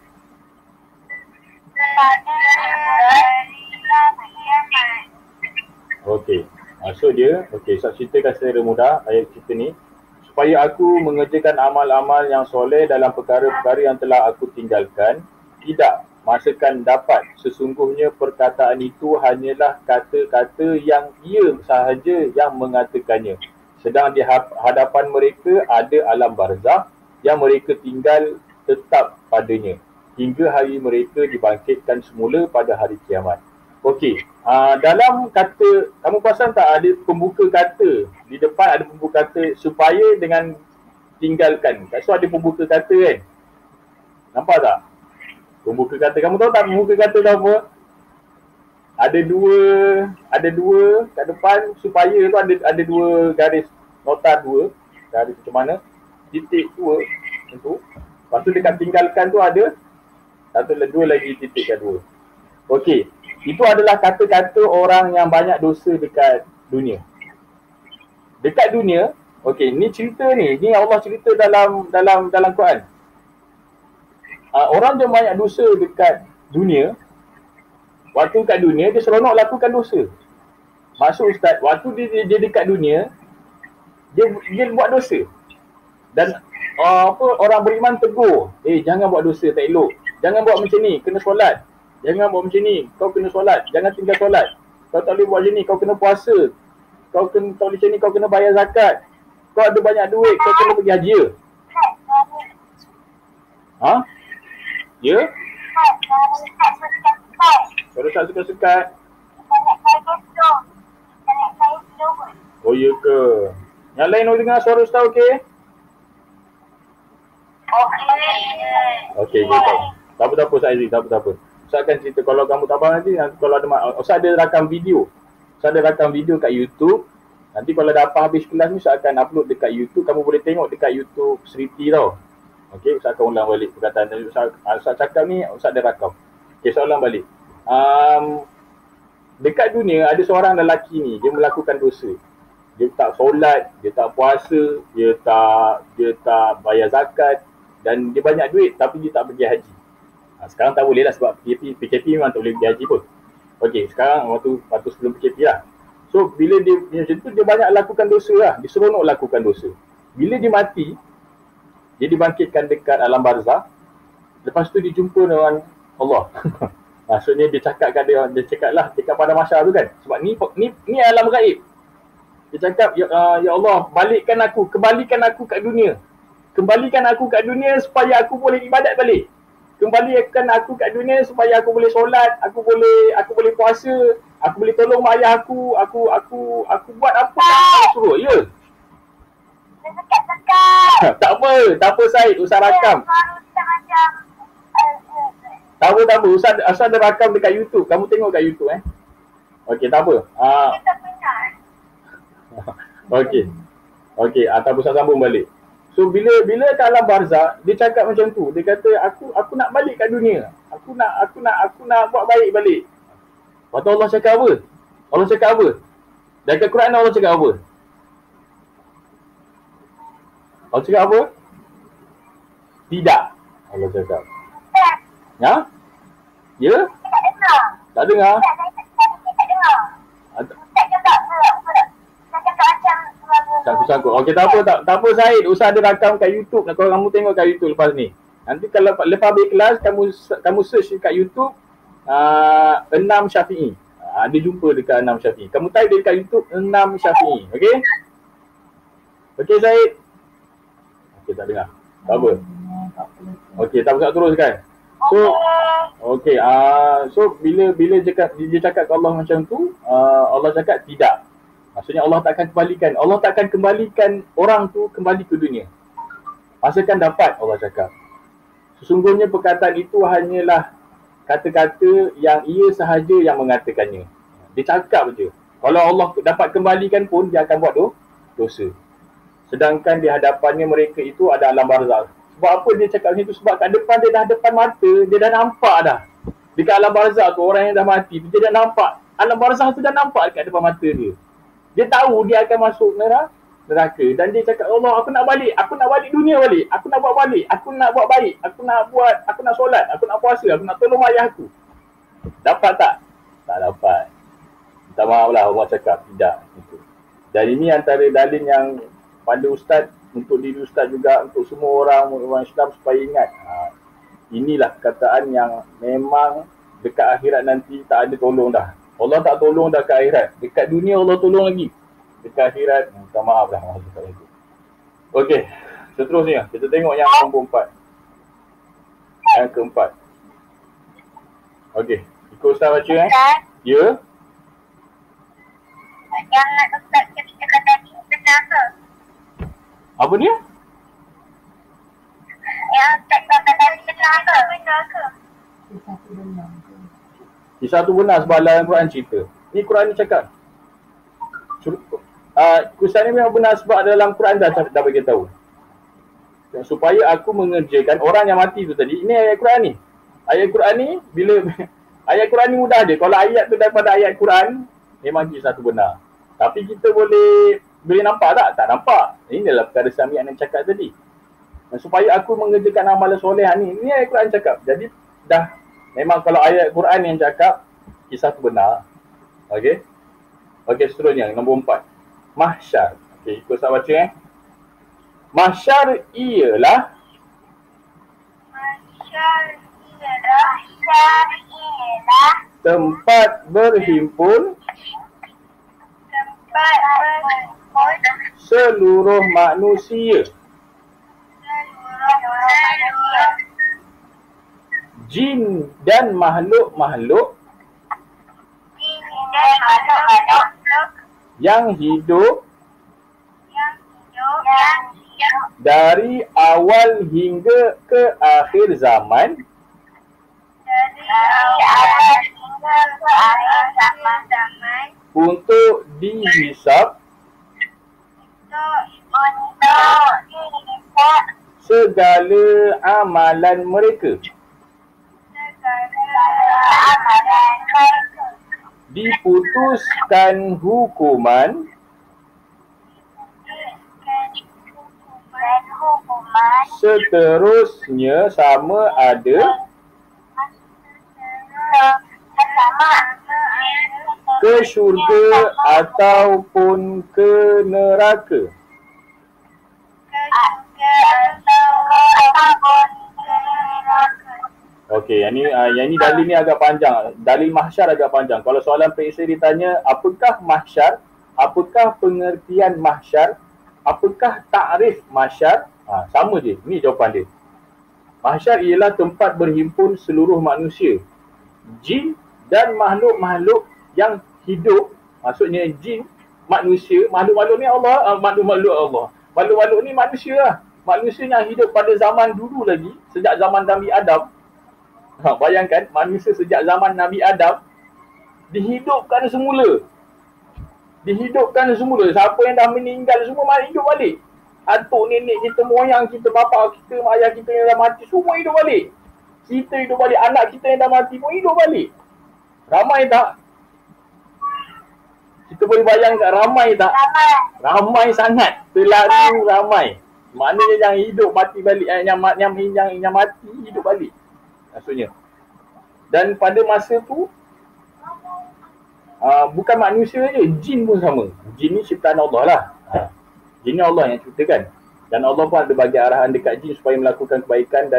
Okey, maksud dia, saya ceritakan secara mudah ayat cerita ni. Supaya aku mengerjakan amal-amal yang soleh dalam perkara-perkara yang telah aku tinggalkan. Tidak, masakan dapat. Sesungguhnya perkataan itu hanyalah kata-kata yang ia sahaja yang mengatakannya. Sedang di hadapan mereka ada alam barzakh yang mereka tinggal tetap padanya hingga hari mereka dibangkitkan semula pada hari kiamat. Okey, dalam kata, kamu perasan tak ada pembuka kata? Di depan ada pembuka kata supaya dengan tinggalkan. Kat situ ada pembuka kata kan? Nampak tak? Pembuka kata. Kamu tahu tak pembuka kata tu apa? Ada dua kat depan, supaya tu ada dua garis nota dua. Garis macam mana? Titik dua tu. Lepas tu dekat tinggalkan tu ada dua lagi titik kat dua. Okey. Itu adalah kata-kata orang yang banyak dosa dekat dunia. Dekat dunia, okey, ni cerita ni Allah cerita dalam Quran. Orang yang banyak dosa dekat dunia, waktu kat dunia dia seronok lakukan dosa. Maksud ustaz, waktu dia dekat dunia, dia buat dosa. Dan orang beriman tegur, jangan buat dosa, tak elok. Jangan buat macam ni, kena solat. Jangan buat macam ni, kau kena solat. Jangan tinggal solat. Kau tak boleh buat macam ni, kau kena puasa. Kau tak boleh macam ni, kau kena bayar zakat. Kau ada banyak duit, kau kena pergi haji. Ha? Ya? Suara tak sekat-sekat. Oh ya ke? Yang lain boleh dengar suara ustaz okey? Okey, tak apa Ustaz Aziz, tak apa. Ustaz akan cerita kalau kamu tak faham nanti kalau ada Ustaz ada rakam video. Ustaz ada rakam video kat YouTube. Nanti kalau dah apa habis kelas ni Ustaz akan upload dekat YouTube. Kamu boleh tengok dekat YouTube Sriti tau. Okey, Ustaz akan ulang balik perkataan tadi Ustaz cakap ni, Ustaz ada rakam. Okey, Ustaz ulang balik. Dekat dunia ada seorang lelaki ni, dia melakukan dosa. Dia tak solat, dia tak puasa, dia tak bayar zakat dan dia banyak duit tapi dia tak pergi haji. Sekarang tak boleh lah sebab PKP memang tak boleh pergi haji pun. Okey, sekarang waktu sebelum PKP lah. So bila dia macam tu, dia banyak lakukan dosa lah. Dia seronok lakukan dosa. Bila dia mati, dia dibangkitkan dekat alam barzakh. Lepas tu dia jumpa dengan Allah. Maksudnya dia cakap kat dia cakap lah dekat pada masyarakat tu kan. Sebab ni alam gaib. Dia cakap, ya Allah, kembalikan aku kat dunia. Kembalikan aku kat dunia supaya aku boleh ibadat balik. Kembalikan aku kat dunia supaya aku boleh solat, aku boleh puasa, aku boleh tolong mak ayah aku buat apa yang kau suruh. Ya. Dia dekat-dekat. Tak apa Syed, Ustaz rakam. Suara kita macam Tak apa, Ustaz ada rakam dekat YouTube. Kamu tengok kat YouTube Okey, tak apa. kita benar. Okey, tak Ustaz sambung balik. So bila kat alam barzakh, dia cakap macam tu. Dia kata aku nak balik kat dunia. Aku nak buat baik balik. Lepas tu Allah cakap apa? Dekat Quran Allah cakap apa? Allah cakap apa? Tidak. Allah cakap. Ya? Ya? Tak dengar. Tak dengar? Tak dengar. Tak cakap tak cakap macam Sangkut-sangkut. Okey, tak apa Syed. Ustaz ada rakam kat YouTube. Kalau kamu tengok kat YouTube lepas ni. Nanti kalau lepas habis kelas kamu search kat YouTube Enam Syafi'i. Ada jumpa dekat Enam Syafi'i. Kamu type dekat YouTube Enam Syafi'i. Okey? Okey Syed? Okey, tak dengar. Tak apa. Okey, tak usah teruskan. So, okey, so bila dia cakap ke Allah macam tu, Allah cakap tidak. Maksudnya Allah tak akan kembalikan orang tu kembali ke dunia. Asalkan dapat, Allah cakap. Sesungguhnya perkataan itu hanyalah kata-kata yang ia sahaja yang mengatakannya. Dia cakap je. Kalau Allah dapat kembalikan pun, dia akan buat dosa. Sedangkan di hadapannya mereka itu ada alam barzakh. Sebab apa dia cakap macam tu? Sebab kat depan dia dah depan mata, dia dah nampak dah. Dekat alam barzakh tu, orang yang dah mati tu, dia dah nampak. Alam barzakh tu dah nampak dekat depan mata dia. Dia tahu dia akan masuk neraka. Dan dia cakap, Allah, aku nak balik dunia balik. Aku nak buat balik. Aku nak buat baik. Aku nak solat. Aku nak puasa. Aku nak tolong ayah aku. Dapat tak? Tak dapat. Minta maaf lah, Allah cakap tidak. Dan ini antara dalil yang pada Ustaz, untuk diri Ustaz juga, untuk semua orang Islam supaya ingat. Inilah perkataan yang memang dekat akhirat nanti tak ada tolong dah. Allah tak tolong dah kat akhirat. Dekat dunia Allah tolong lagi. Dekat akhirat, minta maaf lah. Okey, seterusnya kita tengok yang nombor 4. Yang keempat. Okey, ikut Ustaz baca Ya. Yang nak Ustaz ceritakan tadi benar ke? Apa dia? Yang Ustaz kata tadi benar ke? Kisah tu benar sebab dalam Quran cerita. Ni Quran ni cakap. Kisah ni memang benar sebab dalam Quran dah bagi tahu. Supaya aku mengerjakan orang yang mati tu tadi. Ini ayat Quran ni. Ayat Quran ni ayat Quran ni mudah je. Kalau ayat tu daripada ayat Quran, memang kisah tu benar. Tapi kita boleh nampak tak? Tak nampak. Ini adalah perkara Sami'an yang cakap tadi. Supaya aku mengerjakan amalan soleh ni. Ini ayat Quran cakap. Jadi dah memang kalau ayat Quran yang cakap, kisah tu benar. Okey. Okey, seterusnya nombor 4. Mahsyar. Okey, ikut saya baca Mahsyar ialah tempat berhimpun seluruh manusia, jin dan makhluk-makhluk yang hidup dari awal hingga ke akhir zaman untuk dihisab segala amalan mereka. Diputuskan hukuman seterusnya sama ada ke syurga ataupun ke neraka. Okey, yang ni dalil ni agak panjang. Dalil mahsyar agak panjang. Kalau soalan periksa ditanya, apakah mahsyar? apakah pengertian mahsyar? Apakah takrif mahsyar? Sama je. Ni jawapan dia. Mahsyar ialah tempat berhimpun seluruh manusia, jin dan makhluk-makhluk yang hidup. Maksudnya jin, manusia, makhluk-makhluk ni Allah, makhluk-makhluk Allah. Makhluk-makhluk ni manusia lah. Manusia yang hidup pada zaman dulu lagi, sejak zaman Nabi Adam. Bayangkan, manusia sejak zaman Nabi Adam dihidupkan semula. Dihidupkan semula. Siapa yang dah meninggal semua mari hidup balik. Atuk nenek kita, moyang kita, bapa kita, mak ayah kita yang dah mati, semua hidup balik. Kita hidup balik, anak kita yang dah mati pun hidup balik. Ramai tak? Kita boleh bayangkan ramai tak? Ramai sangat. Terlalu ramai. Maknanya yang hidup mati balik, yang mati hidup balik. Maksudnya. Dan pada masa tu bukan manusia je, jin pun sama. Jin ni ciptaan Allah lah. Jin ni Allah yang ciptakan. Dan Allah pun ada bagi arahan dekat jin supaya melakukan kebaikan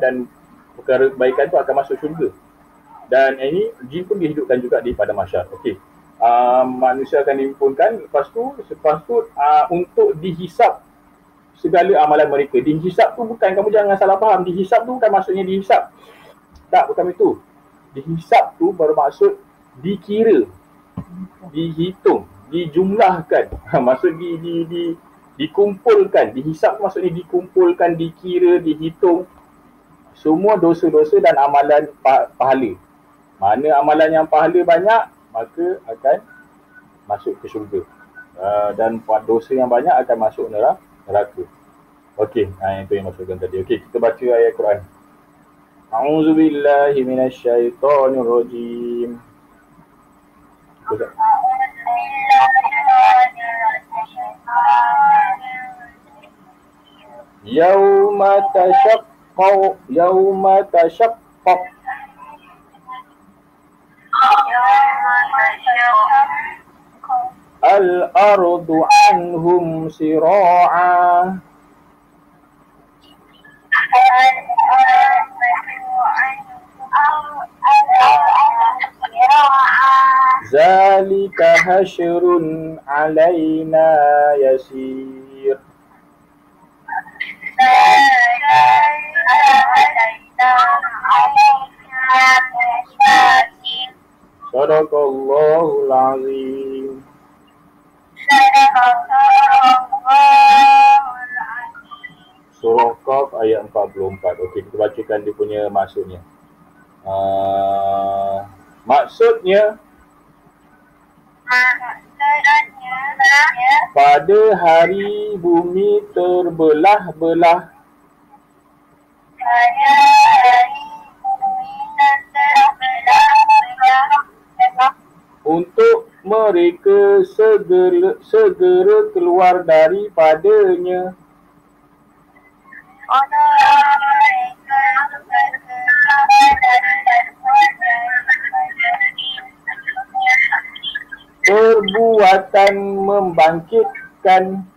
dan perkara kebaikan tu akan masuk syurga. Dan ini jin pun dihidupkan juga di pada mahsyar. Okey. Manusia akan dihimpunkan, lepas tu untuk dihisap segala amalan mereka. Dihisap tu bukan, kamu jangan salah faham, dihisap tu bukan maksudnya dihisap. Tak, bukan itu. Dihisap tu bermaksud dikira, dihitung, dijumlahkan. Maksud dikumpulkan. Dihisap maksudnya dikumpulkan, dikira, dihitung semua dosa-dosa dan amalan pahala. Mana amalan yang pahala banyak, maka akan masuk ke syurga. Dan dosa yang banyak akan masuk neraka. Okey, itu yang maksudkan tadi. Okey, kita baca ayat Quran. A'udzubillahi minasyaitonirrajim. Yauma tashaqqaq al-ardu anhum sira'a zalika hasyrun alaina yasir. Sadaqallahul azim. Surah Qaf ayat 44. Okey, kita bacakan dia punya maksudnya. Maksudnya pada hari bumi terbelah-belah, untuk mereka segera keluar daripadanya. Perbuatan membangkitkan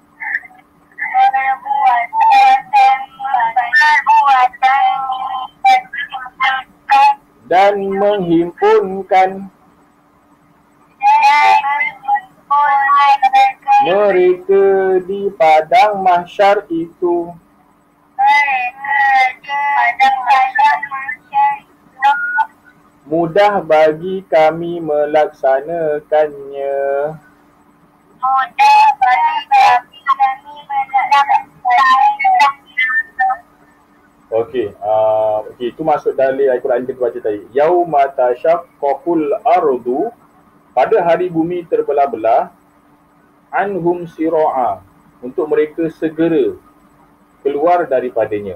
dan menghimpunkan mereka di padang mahsyar itu. Mudah bagi kami melaksanakannya. Okey, itu masuk dari Al-Quran kita baca tadi. Yauma tashaqqaqul ardu, pada hari bumi terbelah-belah, anhum sira'a, untuk mereka segera keluar daripadanya.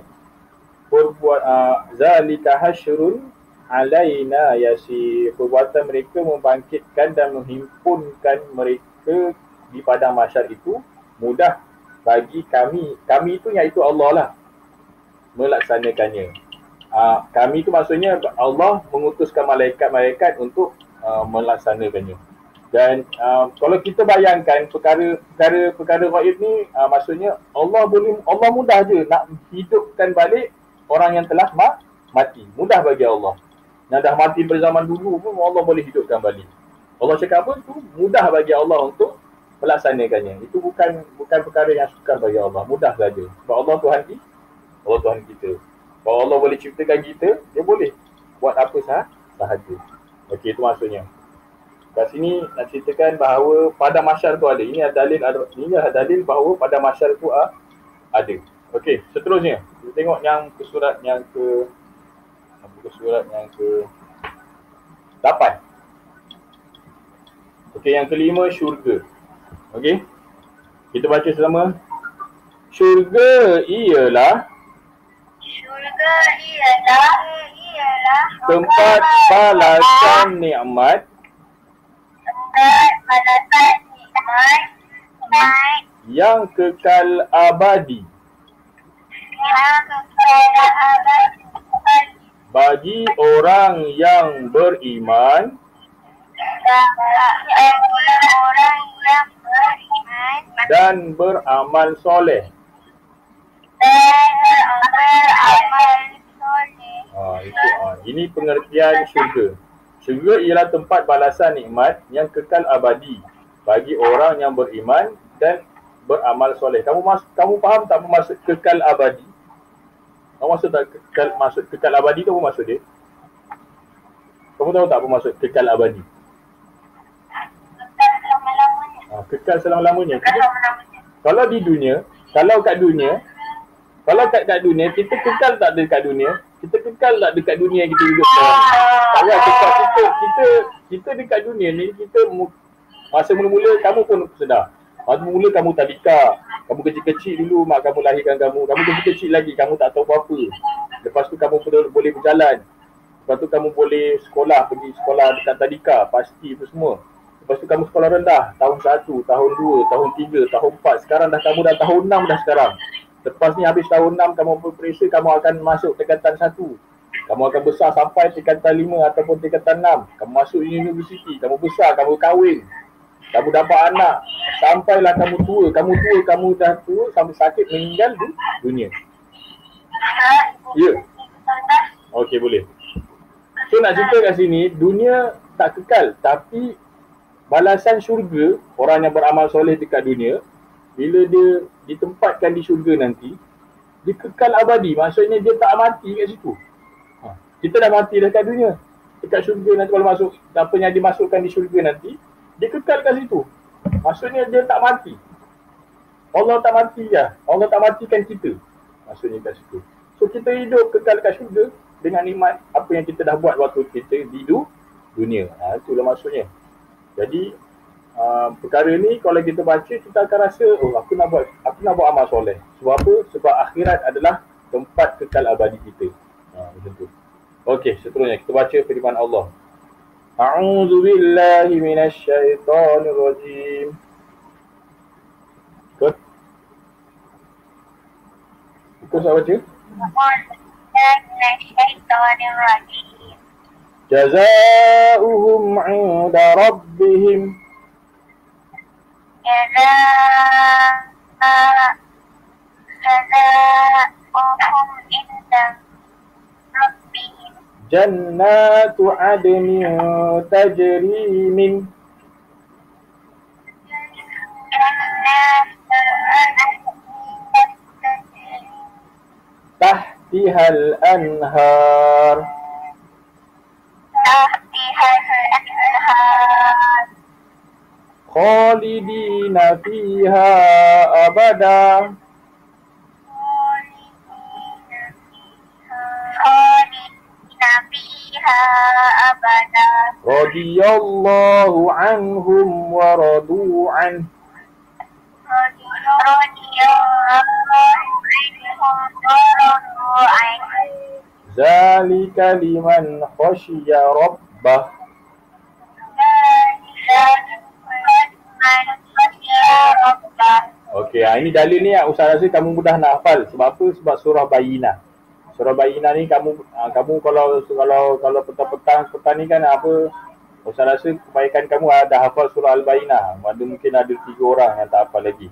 Zalika hasyrun alaina yasir, perbuatan mereka membangkitkan dan menghimpunkan mereka di padang mahsyar itu mudah bagi kami. Kami itu iaitu Allah lah, melaksanakannya. Kami itu maksudnya Allah mengutuskan malaikat-malaikat untuk melaksanakannya. Dan kalau kita bayangkan perkara gaib ni, maksudnya Allah mudah je nak hidupkan balik orang yang telah mati. Mudah bagi Allah. Yang dah mati pada zaman dulu pun Allah boleh hidupkan balik. Allah cakap apa tu mudah bagi Allah untuk melaksanakannya. Itu bukan perkara yang sukar bagi Allah, mudah saja. Sebab Allah Tuhan kita. Kalau Allah boleh ciptakan kita, dia boleh buat apa sahaja. Okey, itu maksudnya. Kat sini nak ceritakan bahawa pada mahsyar tu ada. Ini adalah dalil bahawa pada mahsyar tu ada. Okey, seterusnya kita tengok yang ke surat yang ke 8. Okey, yang kelima syurga. Okey. Kita baca sama. Syurga ialah tempat balasan nikmat yang kekal abadi bagi orang yang beriman dan beramal soleh. Ini pengertian syurga. Syurga ialah tempat balasan nikmat yang kekal abadi bagi orang yang beriman dan beramal soleh. Kamu faham tak apa maksud kekal abadi? Kamu maksud kekal abadi tu apa maksud dia? Kamu tahu tak apa maksud kekal abadi? Kekal selama-lamanya. Kalau kat dunia, kita kekal tak dekat dunia? Kita kekal tak dekat dunia kita hidup sekarang? Tak kekal. Kita dekat dunia ni, masa mula-mula kamu pun sedar. Masa mula kamu tadika. Kamu kecil-kecil dulu, mak kamu lahirkan kamu. Kamu kecil-kecil lagi, kamu tak tahu apa-apa. Lepas tu kamu boleh berjalan. Lepas tu kamu boleh pergi sekolah dekat tadika, pasti itu semua. Lepas tu kamu sekolah rendah, tahun 1, tahun 2, tahun 3, tahun 4. Sekarang kamu dah tahun 6 dah sekarang. Lepas ni habis tahun 6, kamu berperisa kamu akan masuk tingkatan 1. Kamu akan besar sampai tingkatan 5 ataupun tingkatan 6. Kamu masuk universiti, kamu besar, kamu kahwin. Kamu dapat anak. Sampailah kamu tua, kamu dah tua sampai sakit meninggal di dunia. Ya. Okey, boleh. So nak cerita kat sini, dunia tak kekal, tapi balasan syurga, orang yang beramal soleh dekat dunia, bila dia ditempatkan di syurga nanti, dia kekal abadi. Maksudnya dia tak mati kat situ. Kita dah mati dekat dunia. Dekat syurga nanti kalau masuk, apa yang dimasukkan di syurga nanti, dia kekal kat situ. Maksudnya dia tak mati. Allah tak mati ya. Allah tak matikan kita. Maksudnya kat situ. So kita hidup kekal kat syurga dengan nikmat apa yang kita dah buat waktu kita di dunia. Itulah maksudnya. Jadi perkara ni kalau kita baca, kita akan rasa aku nak buat amal soleh. Sebab apa? Sebab akhirat adalah tempat kekal abadi kita. Macam tu. Okey, seterusnya kita baca firman Allah. A'udzu billahi minasyaitonir rajim. Ikut saya baca. Jazaohum 'inda rabbihim Jannatu adnin tajri min tahtihal anhar khalidina fiha abada radiyallahu anhum wa radu an zalika liman khashiya rabbah. Okey, ini dalil ni Ustaz rasa kamu mudah nak hafal. Sebab apa? Sebab surah Bayyinah. Surah Bayyinah ni kamu kalau petang ni kan apa, Ustaz rasa kebaikan kamu ada hafal surah Al-Bayyinah. Mungkin ada 3 orang yang tak hafal lagi.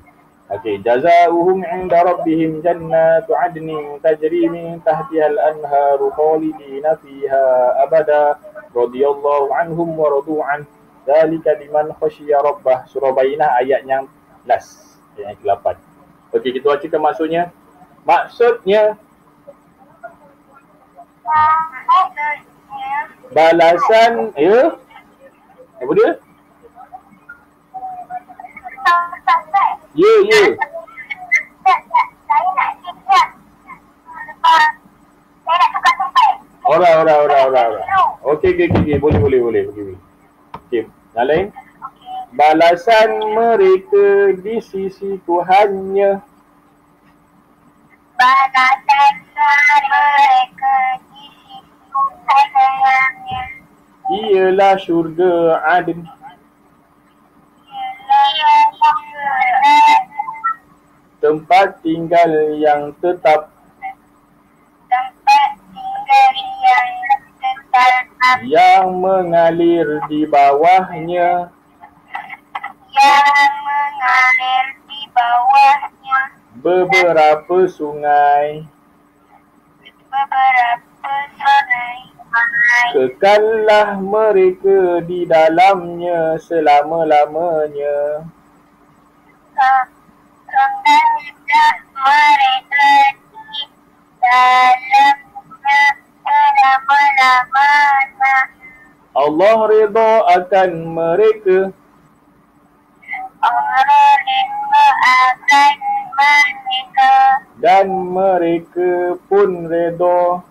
Okey, jazaohum 'inda rabbihim jannatu 'adnin tajri min tahtihal anharu khalidina fiha abada radiyallahu anhum wa radu an Zalika liman khasyiya rabbah. Surah Bayyinah ayat yang last, ayat yang ke-8. Okey, kita bacakan maksudnya. Maksudnya balasan apa dia? Ya. Orang. Okey. Boleh. Okey, yang lain. Balasan mereka di sisi Tuhannya. Balasan mereka di sisi Tuhannya Ialah syurga Aden. Tempat tinggal yang tetap. Yang mengalir di bawahnya. Beberapa sungai. Kekallah mereka di dalamnya selama-lamanya. Allah redha akan mereka. Dan mereka pun redha.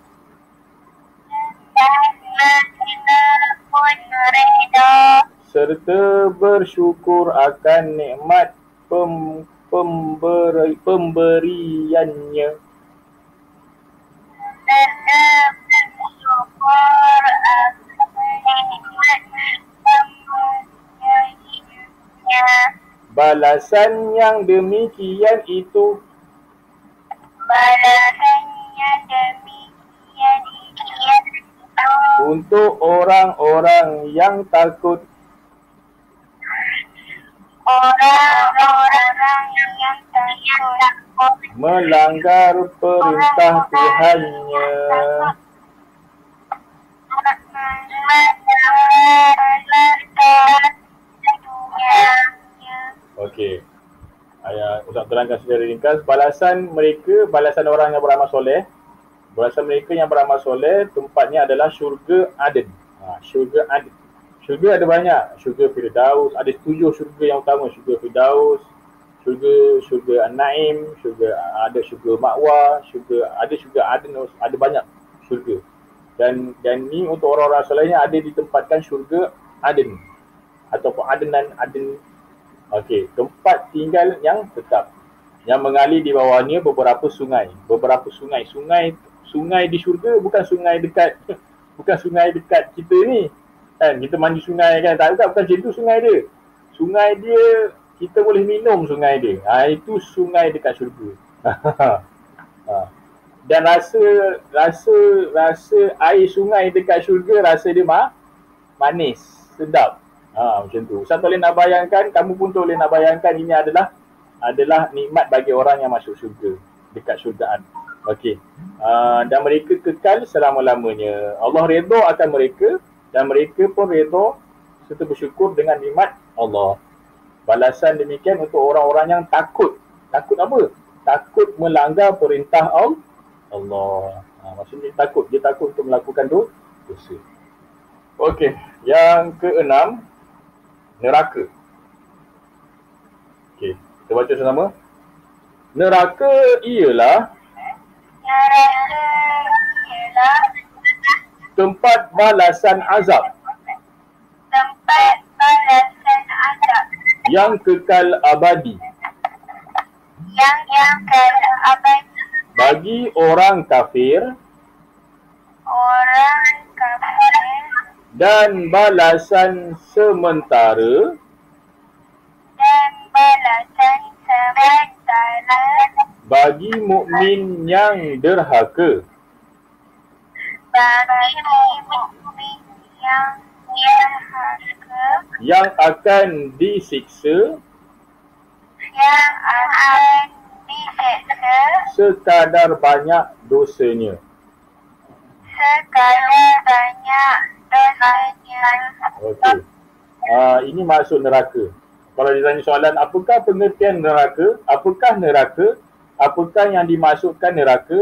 Serta bersyukur akan nikmat pemberiannya. Balasan yang demikian itu untuk orang-orang yang takut. Melanggar perintah Tuhannya. Okey. Ustaz terangkan secara ringkas. Balasan orang yang beramal soleh. Balasan mereka yang beramal soleh, tempatnya adalah syurga Aden. Syurga Aden. Syurga ada banyak. Syurga Firdaus. Ada 7 syurga yang utama. Syurga Firdaus, syurga An-Naim, ada syurga Ma'wa, ada syurga Aden, ada banyak syurga. Dan ni untuk orang-orang solehnya ada ditempatkan syurga Aden ataupun Aden. Okey, tempat tinggal yang tetap. Yang mengalir di bawahnya beberapa sungai. Sungai di syurga bukan sungai dekat kita ni. Kan kita mandi sungai kan, tak bukan macam tu sungai dia. Sungai dia kita boleh minum sungai dia. Itu sungai dekat syurga. Dan rasa air sungai dekat syurga, rasa dia manis, sedap. Macam tu. Ustaz boleh nak bayangkan, kamu pun boleh nak bayangkan, ini adalah nikmat bagi orang yang masuk syurga, dekat syurgaan. Okey. Dan mereka kekal selama-lamanya. Allah redha akan mereka dan mereka pun redha serta bersyukur dengan nikmat Allah. Balasan demikian untuk orang-orang yang takut. Takut apa? Takut melanggar perintah Allah. Maksudnya dia takut untuk melakukan dosa. Okey, yang ke-6, neraka. Okey, kita baca sama. Neraka ialah tempat balasan azab. Yang kekal abadi. Bagi orang kafir. Dan balasan sementara. Bagi mukmin yang derhaka. Yang akan disiksa. Sekadar banyak dosanya. Okey. ini masuk neraka. Kalau ditanya soalan apakah pengertian neraka, apakah neraka, apakah yang dimasukkan neraka,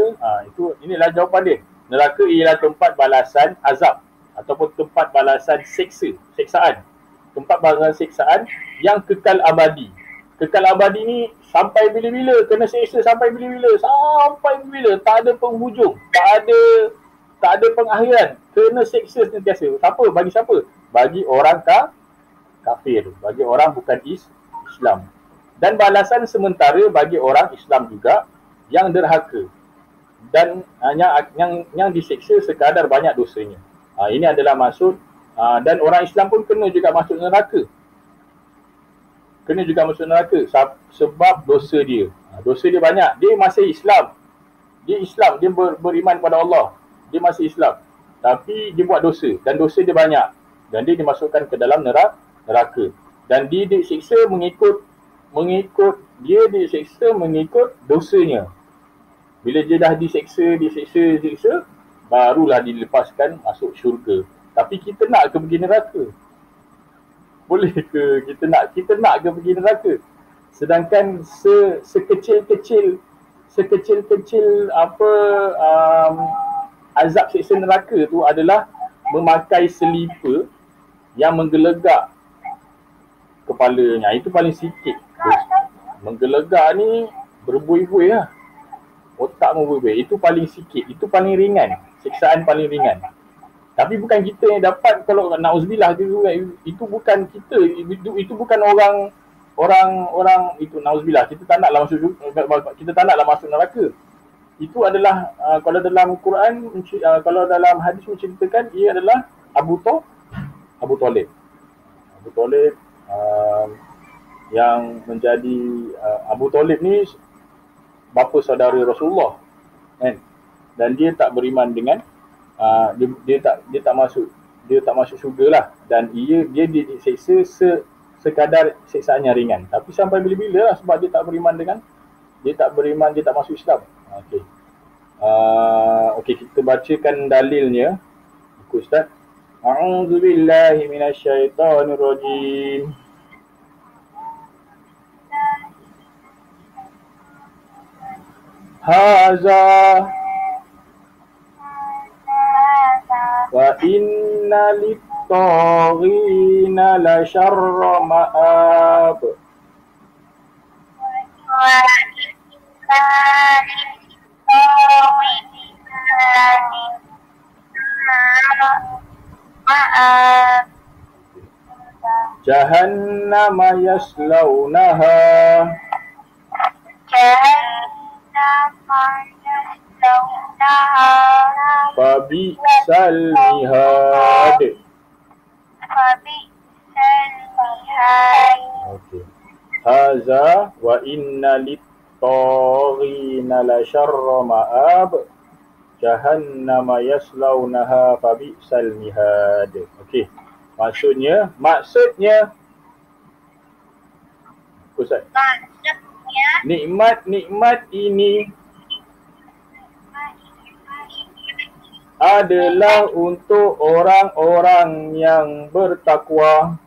inilah jawapan dia. Neraka ialah tempat balasan azab ataupun tempat balasan siksaan. Tempat balasan siksaan yang kekal abadi. Kekal abadi ni sampai bila-bila, kena siksa sampai bila-bila, sampai bila, tak ada penghujung, tak ada pengakhiran, kena siksa sentiasa. Siapa? Bagi siapa? Bagi orang kafir, bagi orang bukan Islam. Dan balasan sementara bagi orang Islam juga yang derhaka dan yang disiksa sekadar banyak dosanya. Ini adalah maksud, dan orang Islam pun kena juga masuk neraka. Kena juga masuk neraka sebab dosa dia. Dosa dia banyak. Dia masih Islam. Dia Islam, dia beriman kepada Allah. Dia masih Islam. Tapi dia buat dosa dan dosa dia banyak. Dan dia dimasukkan ke dalam neraka. Dan dia disiksa mengikut dosanya. Bila dia dah disiksa, barulah dilepaskan masuk syurga. Tapi kita nak ke pergi neraka? Boleh ke kita nak ke pergi neraka? Sedangkan sekecil-kecil azab siksa neraka tu adalah memakai selipar yang menggelegak kepalanya. Itu paling sikit. Menggelegak ni berbuih-buih lah. Otak berbuih-buih. Itu paling sikit. Itu paling ringan. Siksaan paling ringan. Tapi bukan kita yang dapat. Kalau na'uzubillah itu bukan kita. Itu bukan orang itu, na'uzubillah. Kita tak naklah masuk neraka. Itu adalah kalau dalam Quran, kalau dalam hadis menceritakan, ia adalah Abu Talib. Abu Talib yang menjadi Abu Talib ni bapa saudara Rasulullah, kan? Dan dia tak beriman dengan dia tak masuk syurga lah. Dan dia disiksa sekadar siksaan yang ringan. Tapi sampai bila-bila lah, sebab dia tak beriman, dia tak masuk Islam. Okey, kita bacakan dalilnya. Ikut Ustaz. A'udzubillahi minasyaitonirrajim. Haza wa inna lit-taghina la syarra ma'ab. Jahannama yaslaunaha fabi'sal mihad. Okey. Haza wa inna lit-taghina la syarra ma'ab. Jahannama yaslaunaha fabi'sal mihad. Okey. Maksudnya Ustaz. Nikmat ini adalah untuk orang-orang yang bertakwa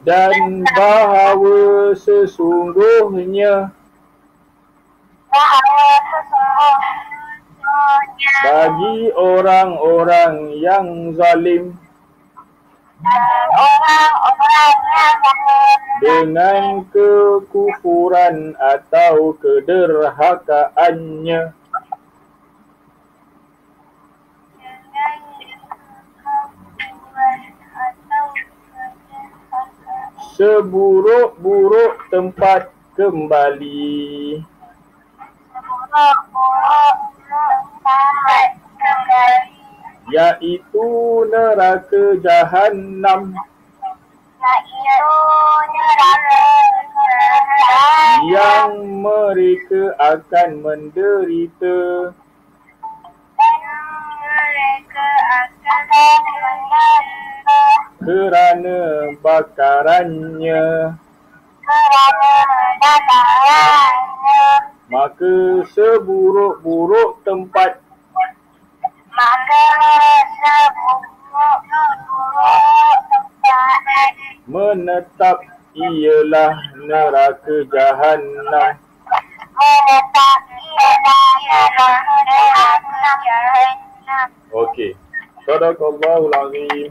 dan bahawa sesungguhnya bagi orang-orang yang zalim dengan kekufuran atau kederhakaannya, seburuk-buruk tempat kembali, yaitu neraka Jahannam, yang mereka akan menderita kerana bakarannya. Maka seburuk-buruk tempat menetap ialah neraka Jahannam. Menetap ialah neraka Jahannam. Okey. Sadaqallahul azim.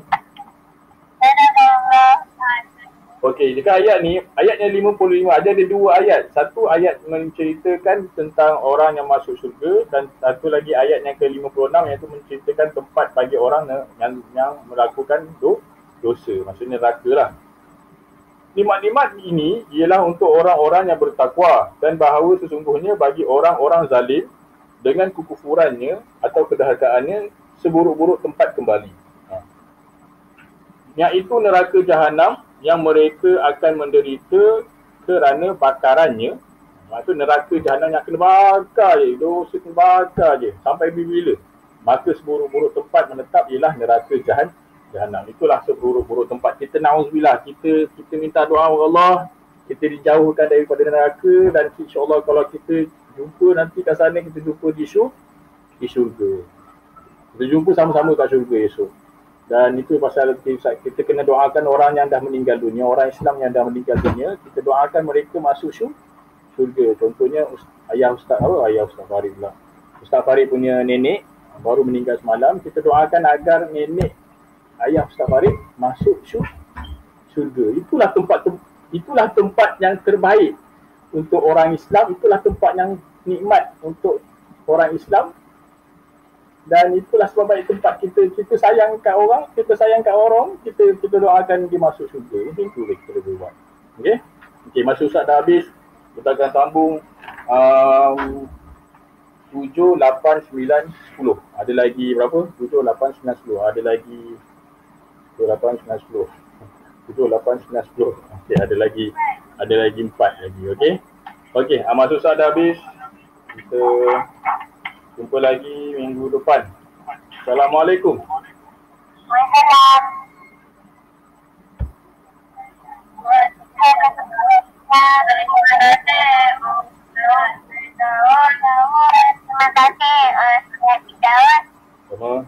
Okey, dekat ayat ni, ayatnya 55, ada dua ayat. Satu ayat menceritakan tentang orang yang masuk syurga dan satu lagi ayat yang ke-56 iaitu menceritakan tempat bagi orang yang melakukan dosa, maksudnya neraka lah. Nikmat-nikmat ini ialah untuk orang-orang yang bertakwa dan bahawa sesungguhnya bagi orang-orang zalim dengan kekufurannya atau kedahakaannya seburuk-buruk tempat kembali. Iaitu neraka Jahannam yang mereka akan menderita kerana bakarannya. Maksud neraka Jahannam yang kena bakar je, dosa kena bakar je sampai bila-bila. Maka seburuk-buruk tempat menetap ialah neraka Jahannam. Itulah seburuk-buruk tempat. Kita na'udzubillah, kita minta doa kepada Allah, kita dijauhkan daripada neraka dan insya-Allah kalau kita jumpa nanti kat sana, kita jumpa di syurga. Kita jumpa sama-sama kat syurga esok. Dan itu pasal kita kena doakan orang yang dah meninggal dunia, orang Islam yang dah meninggal dunia, kita doakan mereka masuk syurga. Contohnya ayah Ustaz Farid pula. Ustaz Farid punya nenek baru meninggal semalam, kita doakan agar nenek ayah Ustaz Farid masuk syurga. Itulah tempat yang terbaik untuk orang Islam, itulah tempat yang nikmat untuk orang Islam. Dan itulah sebab baik tempat kita sayang kat orang, kita doakan dia masuk syurga. Ini tu kita boleh buat. Okey, masa Ustaz dah habis, kita akan sambung 7, 8, 9, 10. Ada lagi berapa? 7, 8, 9, 10. Ada lagi 7, 8, 9, 10. 7, 8, 9, 10. Okey, ada lagi 4 lagi. Okey, masa Ustaz dah habis. Kita jumpa lagi minggu depan. Assalamualaikum. Terima kasih. Sama.